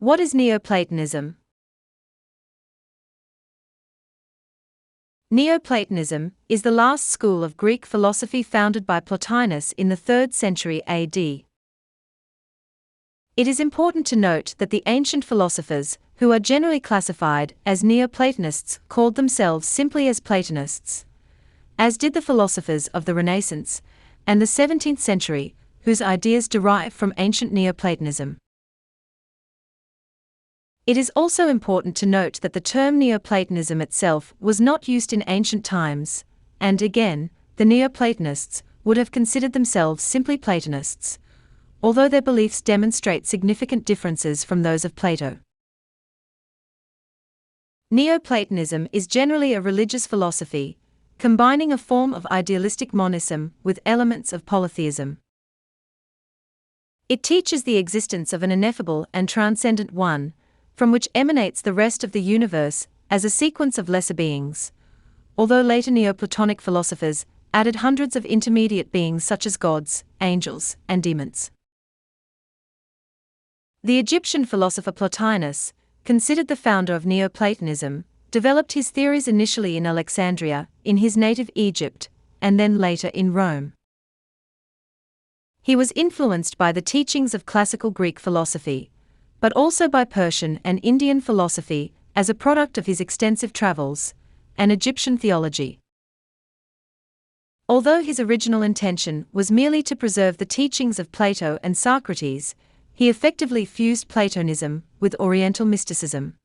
What is Neoplatonism? Neoplatonism is the last school of Greek philosophy founded by Plotinus in the 3rd century AD. It is important to note that the ancient philosophers, who are generally classified as Neoplatonists, called themselves simply as Platonists, as did the philosophers of the Renaissance and the 17th century, whose ideas derive from ancient Neoplatonism. It is also important to note that the term Neoplatonism itself was not used in ancient times, and again, the Neoplatonists would have considered themselves simply Platonists, although their beliefs demonstrate significant differences from those of Plato. Neoplatonism is generally a religious philosophy, combining a form of idealistic monism with elements of polytheism. It teaches the existence of an ineffable and transcendent One, from which emanates the rest of the universe as a sequence of lesser beings, although later Neoplatonic philosophers added hundreds of intermediate beings such as gods, angels, and demons. The Egyptian philosopher Plotinus, considered the founder of Neoplatonism, developed his theories initially in Alexandria, in his native Egypt, and then later in Rome. He was influenced by the teachings of classical Greek philosophy, but also by Persian and Indian philosophy as a product of his extensive travels, and Egyptian theology. Although his original intention was merely to preserve the teachings of Plato and Socrates, he effectively fused Platonism with Oriental mysticism.